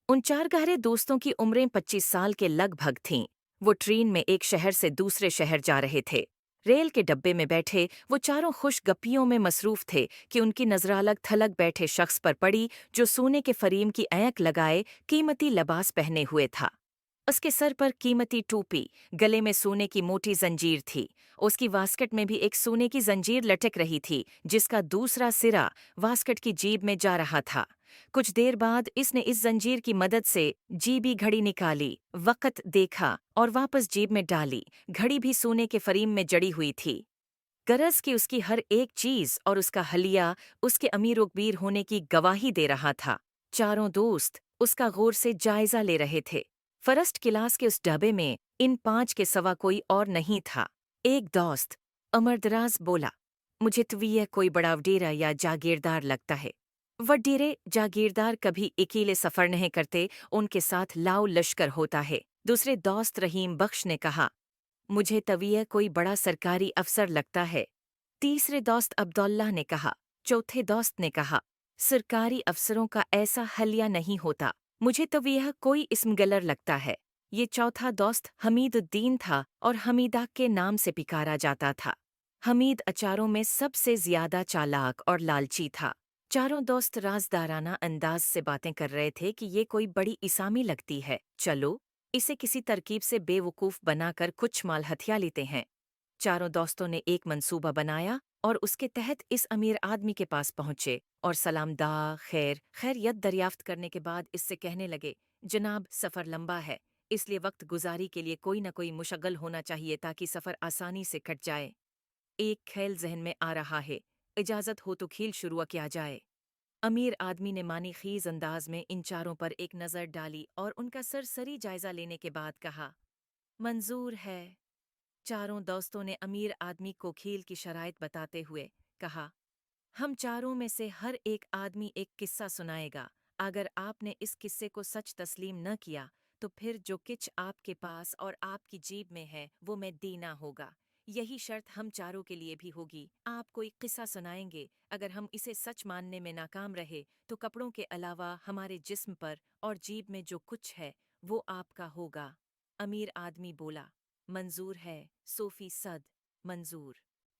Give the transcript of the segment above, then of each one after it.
उन चार गहरे दोस्तों की उम्रें 25 साल के लगभग थीं। वो ट्रेन में एक शहर से दूसरे शहर जा रहे थे। रेल के डब्बे में बैठे वो चारों खुश गप्पियों में मसरूफ थे कि उनकी नजर अलग थलग बैठे शख्स पर पड़ी जो सोने के फरीम की ऐंक लगाए कीमती लिबास पहने हुए था। उसके सर पर कीमती टोपी, गले में सोने की मोटी जंजीर थी। उसकी वास्कट में भी एक सोने की जंजीर लटक रही थी जिसका दूसरा सिरा वास्कट की जेब में जा रहा था। कुछ देर बाद इसने इस जंजीर की मदद से जेबी घड़ी निकाली, वक़्त देखा और वापस जेब में डाली। घड़ी भी सोने के फरीम में जड़ी हुई थी। गरज की उसकी हर एक चीज और उसका हलिया उसके अमीर उकबीर होने की गवाही दे रहा था। चारों दोस्त उसका गौर से जायजा ले रहे थे। फर्स्ट क्लास के उस डब्बे में इन पांच के सिवा कोई और नहीं था। एक दोस्त अमरदराज बोला, मुझे तो ये कोई बड़ा वडेरा या जागीरदार लगता है। वडेरे जागीरदार कभी अकेले सफर नहीं करते, उनके साथ लाओ लश्कर होता है। दूसरे दोस्त रहीम बख्श ने कहा, मुझे तवीय कोई बड़ा सरकारी अफसर लगता है। तीसरे दोस्त अब्दुल्लाह ने कहा। चौथे दोस्त ने कहा, सरकारी अफसरों का ऐसा हलिया नहीं होता, मुझे तवीय कोई इस्मगलर लगता है। ये चौथा दोस्त हमीदुद्दीन था और हमीदा के नाम से पुकारा जाता था। हमीद अचारों में सबसे ज्यादा चालाक और लालची था। चारों दोस्त राजदाराना अंदाज से बातें कर रहे थे कि ये कोई बड़ी इसामी लगती है, चलो इसे किसी तरकीब से बेवकूफ बनाकर कुछ माल हथिया लेते हैं। चारों दोस्तों ने एक मंसूबा बनाया और उसके तहत इस अमीर आदमी के पास पहुंचे और सलामदा खैरियत दरियाफ्त करने के बाद इससे कहने लगे, जनाब सफ़र लंबा है, इसलिए वक्त गुजारी के लिए कोई न कोई मुशगल होना चाहिए ताकि सफ़र आसानी से कट जाए। एक ख्याल जहन में आ रहा है, इजाज़त हो तो खेल शुरू किया जाए। अमीर आदमी ने मानी खीज अंदाज में इन चारों पर एक नज़र डाली और उनका सरसरी जायजा लेने के बाद कहा, मंजूर है। चारों दोस्तों ने अमीर आदमी को खेल की शराइत बताते हुए कहा, हम चारों में से हर एक आदमी एक किस्सा सुनाएगा। अगर आपने इस किस्से को सच तस्लीम न किया तो फिर जो किच आपके पास और आपकी जेब में है वो मैं देना होगा। यही शर्त हम चारों के लिए भी होगी। आप कोई किस्सा सुनाएंगे, अगर हम इसे सच मानने में नाकाम रहे तो कपड़ों के अलावा हमारे जिस्म पर और जेब में जो कुछ है वो आपका होगा। अमीर आदमी बोला, मंजूर है, सोफी सद, मंजूर।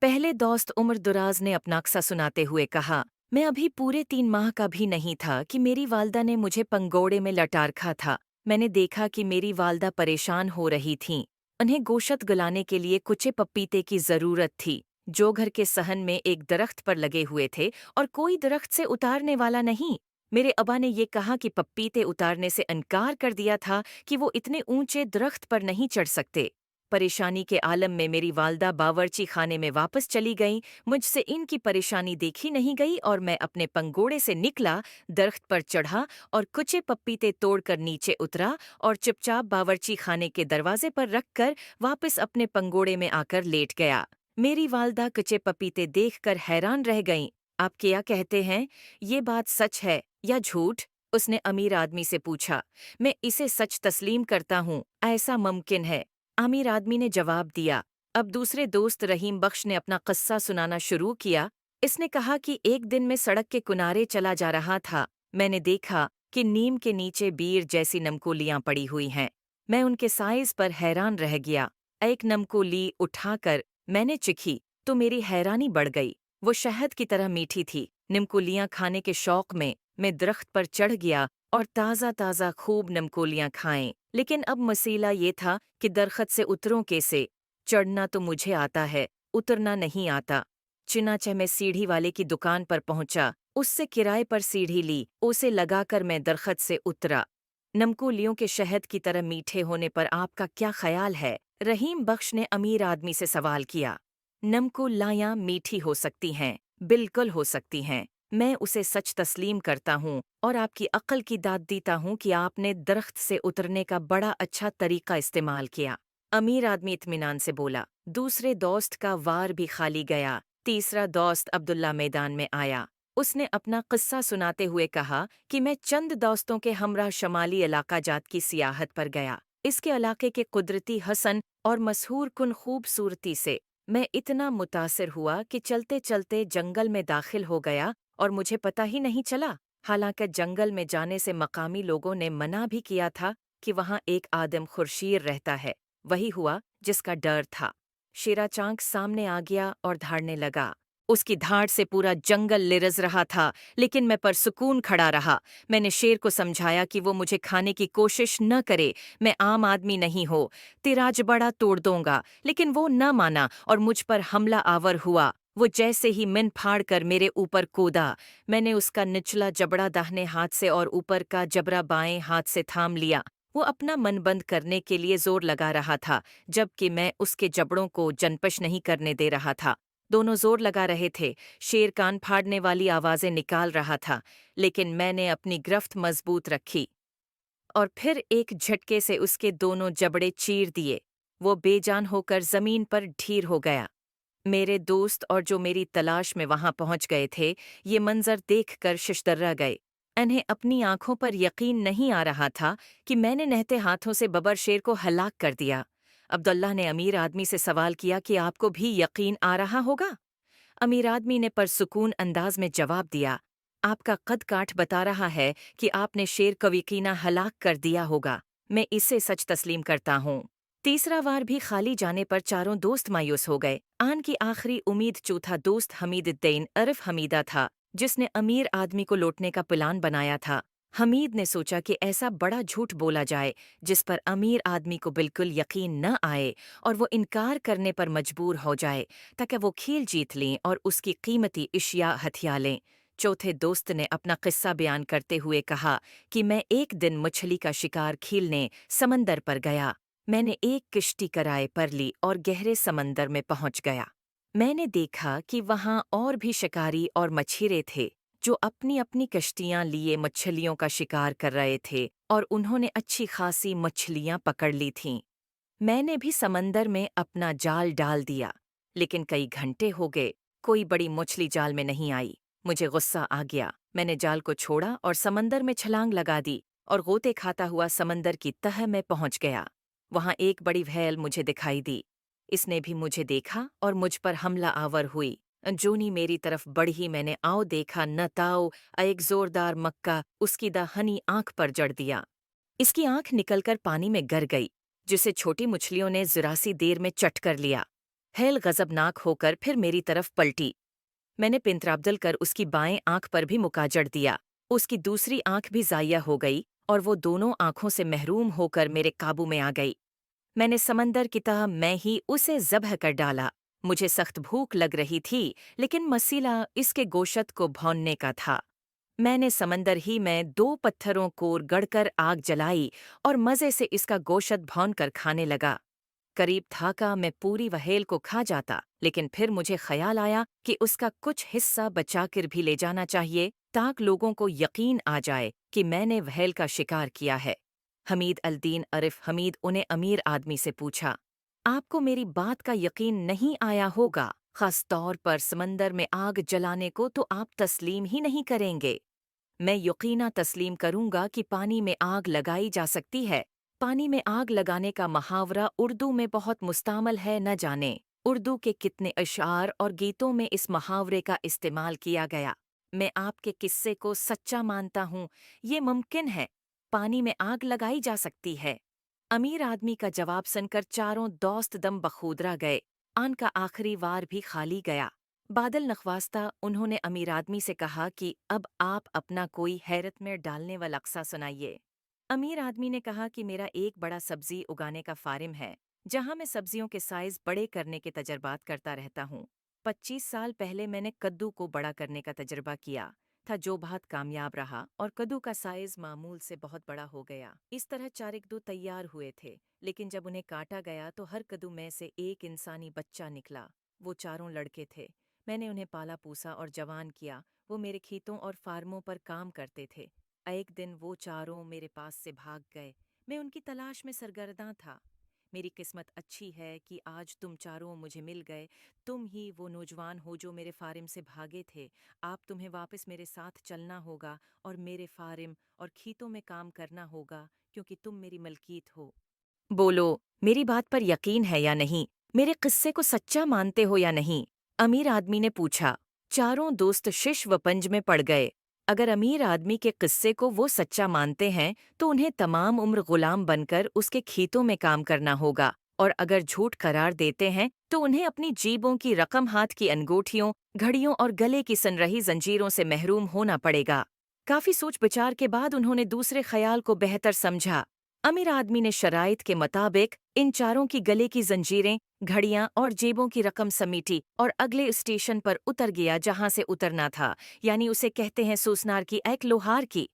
पहले दोस्त उम्र दराज ने अपना अक्सा सुनाते हुए कहा, मैं अभी पूरे 3 माह का भी नहीं था कि मेरी वालदा ने मुझे पंगोड़े में लटा रखा था। मैंने देखा कि मेरी वालदा परेशान हो रही थीं। उन्हें गोशत गलाने के लिए कुचे पपीते की जरूरत थी जो घर के सहन में एक दरख्त पर लगे हुए थे और कोई दरख्त से उतारने वाला नहीं। मेरे अबा ने ये कहा कि पपीते उतारने से इनकार कर दिया था कि वो इतने ऊंचे दरख्त पर नहीं चढ़ सकते। परेशानी के आलम में मेरी वालदा बावर्ची खाने में वापस चली गईं। मुझसे इनकी परेशानी देखी नहीं गई और मैं अपने पंगोड़े से निकला, दरख्त पर चढ़ा और कुचे पपीते तोड़कर नीचे उतरा और चुपचाप बावर्ची खाने के दरवाजे पर रखकर वापस अपने पंगोड़े में आकर लेट गया। मेरी वालदा कुचे पपीते देखकर हैरान रह गईं। आप क्या कहते हैं, ये बात सच है या झूठ? उसने अमीर आदमी से पूछा। मैं इसे सच तस्लीम करता हूँ, ऐसा मुमकिन है, आमिर आदमी ने जवाब दिया। अब दूसरे दोस्त रहीम बख्श ने अपना किस्सा सुनाना शुरू किया। इसने कहा कि एक दिन मैं सड़क के किनारे चला जा रहा था। मैंने देखा कि नीम के नीचे बीर जैसी नमकोलियां पड़ी हुई हैं। मैं उनके साइज पर हैरान रह गया। एक नमकोली उठाकर मैंने चिखी तो मेरी हैरानी बढ़ गई। वो शहद की तरह मीठी थी। निमकोलियां खाने के शौक में मैं दरख्त पर चढ़ गया और ताज़ा ताज़ा खूब नमकोलियां खाएं। लेकिन अब मसीला ये था कि दरख्त से उतरों कैसे। चढ़ना तो मुझे आता है, उतरना नहीं आता। चुनाचे मैं सीढ़ी वाले की दुकान पर पहुंचा, उससे किराए पर सीढ़ी ली, उसे लगाकर मैं दरख्त से उतरा। नमकोलियों के शहद की तरह मीठे होने पर आपका क्या ख्याल है? रहीम बख्श ने अमीर आदमी से सवाल किया। नमकोलियां मीठी हो सकती हैं, बिल्कुल हो सकती हैं। मैं उसे सच तस्लीम करता हूँ और आपकी अक्ल की दाद देता हूँ कि आपने दरख्त से उतरने का बड़ा अच्छा तरीका इस्तेमाल किया। अमीर आदमी इत्मीनान से बोला। दूसरे दोस्त का वार भी खाली गया। तीसरा दोस्त अब्दुल्ला मैदान में आया। उसने अपना किस्सा सुनाते हुए कहा कि मैं चंद दोस्तों के हमरा शमाली इलाका जात की सियाहत पर गया। इसके इलाके के कुदरती हसन और मशहूर कुन खूबसूरती से मैं इतना मुतासिर हुआ कि चलते चलते जंगल में दाखिल हो गया और मुझे पता ही नहीं चला। हालांकि जंगल में जाने से मकामी लोगों ने मना भी किया था कि वहां एक आदम खुर्शीर रहता है। वही हुआ जिसका डर था। शेराचांक सामने आ गया और धाड़ने लगा। उसकी धाड़ से पूरा जंगल लिरज रहा था, लेकिन मैं परसुकून खड़ा रहा। मैंने शेर को समझाया कि वो मुझे खाने की कोशिश न करे। मैं आम आदमी नहीं हो, तिराज बड़ा तोड़ दूंगा। लेकिन वो न माना और मुझ पर हमला आवर हुआ। वो जैसे ही मिन फाड़ कर मेरे ऊपर कूदा, मैंने उसका निचला जबड़ा दाहिने हाथ से और ऊपर का जबड़ा बाएं हाथ से थाम लिया। वो अपना मन बंद करने के लिए जोर लगा रहा था, जबकि मैं उसके जबड़ों को जनपश नहीं करने दे रहा था। दोनों जोर लगा रहे थे। शेर कान फाड़ने वाली आवाजें निकाल रहा था, लेकिन मैंने अपनी गिरफ्त मजबूत रखी और फिर एक झटके से उसके दोनों जबड़े चीर दिए। वो बेजान होकर जमीन पर ढीर हो गया। मेरे दोस्त और जो मेरी तलाश में वहां पहुंच गए थे, ये मंजर देखकर शिशदर्रा गए। इन्हें अपनी आंखों पर यकीन नहीं आ रहा था कि मैंने नहते हाथों से बबर शेर को हलाक कर दिया। अब्दुल्ला ने अमीर आदमी से सवाल किया कि आपको भी यकीन आ रहा होगा? अमीर आदमी ने परसुकून अंदाज में जवाब दिया, आपका कद काठ बता रहा है कि आपने शेर को यकीना हलाक कर दिया होगा। मैं इसे सच तस्लीम करता हूँ। तीसरा वार भी खाली जाने पर चारों दोस्त मायूस हो गए। आन की आखिरी उम्मीद चौथा दोस्त हमीदुद्दीन उर्फ हमीदा था, जिसने अमीर आदमी को लौटने का प्लान बनाया था। हमीद ने सोचा कि ऐसा बड़ा झूठ बोला जाए जिस पर अमीर आदमी को बिल्कुल यकीन न आए और वो इनकार करने पर मजबूर हो जाए, ताकि वो खेल जीत लें और उसकी कीमती इशिया हथिया लें। चौथे दोस्त ने अपना किस्सा बयान करते हुए कहा कि मैं एक दिन मछली का शिकार खेलने समंदर पर गया। मैंने एक किश्ती किराए पर ली और गहरे समंदर में पहुंच गया। मैंने देखा कि वहां और भी शिकारी और मछिरे थे, जो अपनी अपनी कश्तियां लिए मछलियों का शिकार कर रहे थे और उन्होंने अच्छी खासी मछलियां पकड़ ली थीं। मैंने भी समंदर में अपना जाल डाल दिया, लेकिन कई घंटे हो गए, कोई बड़ी मछली जाल में नहीं आई। मुझे गुस्सा आ गया। मैंने जाल को छोड़ा और समंदर में छलांग लगा दी और गोते खाता हुआ समंदर की तह में पहुंच गया। वहां एक बड़ी व्हेल मुझे दिखाई दी। इसने भी मुझे देखा और मुझ पर हमला आवर हुई। जूनी मेरी तरफ बढ़ी, मैंने आओ देखा न ताओ, एक जोरदार मक्का उसकी दाहनी आंख पर जड़ दिया। इसकी आंख निकलकर पानी में गिर गई, जिसे छोटी मछलियों ने ज़रा-सी देर में चट कर लिया। हेल गजबनाक होकर फिर मेरी तरफ पलटी। मैंने पिंतराब्दल कर उसकी बाएं आंख पर भी मुका जड़ दिया। उसकी दूसरी आंख भी ज़ाया हो गई और वो दोनों आंखों से महरूम होकर मेरे काबू में आ गई। मैंने समंदर की तरह मैं ही उसे ज़ब्ह कर डाला। मुझे सख्त भूख लग रही थी, लेकिन मसीला इसके गोश्त को भौनने का था। मैंने समंदर ही में 2 पत्थरों को गड़कर आग जलाई और मज़े से इसका गोश्त भौनकर खाने लगा। करीब था का मैं पूरी व्हेल को खा जाता, लेकिन फिर मुझे ख़याल आया कि उसका कुछ हिस्सा बचाकर भी ले जाना चाहिए, ताकि लोगों को यकीन आ जाए कि मैंने व्हेल का शिकार किया है। हमीद अल-दीन उर्फ हमीद उन्हें अमीर आदमी से पूछा, आपको मेरी बात का यकीन नहीं आया होगा, खास तौर पर समंदर में आग जलाने को तो आप तस्लीम ही नहीं करेंगे। मैं यकीना तस्लीम करूंगा कि पानी में आग लगाई जा सकती है। पानी में आग लगाने का मुहावरा उर्दू में बहुत मुस्तामल है, न जाने उर्दू के कितने अशआर और गीतों में इस मुहावरे का इस्तेमाल किया गया। मैं आपके किस्से को सच्चा मानता हूँ, ये मुमकिन है, पानी में आग लगाई जा सकती है। अमीर आदमी का जवाब सुनकर चारों दोस्त दम बखूदरा गए। आन का आखिरी वार भी खाली गया। बादल नखवास्ता उन्होंने अमीर आदमी से कहा कि अब आप अपना कोई हैरत में डालने वाला अक्सा सुनाइए। अमीर आदमी ने कहा कि मेरा एक बड़ा सब्जी उगाने का फार्म है, जहां मैं सब्जियों के साइज बड़े करने के तजर्बात करता रहता हूँ। 25 साल पहले मैंने कद्दू को बड़ा करने का तजर्बा किया था, जो बहुत कामयाब रहा और कद्दू का साइज मामूल से बहुत बड़ा हो गया। इस तरह 4 कद्दू तैयार हुए थे, लेकिन जब उन्हें काटा गया तो हर कद्दू में से एक इंसानी बच्चा निकला। वो चारों लड़के थे। मैंने उन्हें पाला पूसा और जवान किया। वो मेरे खेतों और फार्मों पर काम करते थे। एक दिन वो चारों मेरे पास से भाग गए। मैं उनकी तलाश में सरगर्दां था। मेरी किस्मत अच्छी है कि आज तुम चारों मुझे मिल गए। तुम ही वो नौजवान हो जो मेरे फार्म से भागे थे। आप तुम्हें वापस मेरे साथ चलना होगा और मेरे फार्म और खेतों में काम करना होगा, क्योंकि तुम मेरी मलकीत हो। बोलो, मेरी बात पर यकीन है या नहीं? मेरे किस्से को सच्चा मानते हो या नहीं? अमीर आदमी ने पूछा। चारों दोस्त शिश व पंज में पड़ गए। अगर अमीर आदमी के किस्से को वो सच्चा मानते हैं तो उन्हें तमाम उम्र गुलाम बनकर उसके खेतों में काम करना होगा, और अगर झूठ करार देते हैं तो उन्हें अपनी जेबों की रकम, हाथ की अंगूठियों, घड़ियों और गले की सन रही जंजीरों से महरूम होना पड़ेगा। काफी सोच विचार के बाद उन्होंने दूसरे ख्याल को बेहतर समझा। अमीर आदमी ने शराइत के मुताबिक इन चारों की गले की जंजीरें, घड़ियां और जेबों की रकम समेटी और अगले स्टेशन पर उतर गया जहां से उतरना था, यानी उसे कहते हैं सूसनार की एक लोहार की।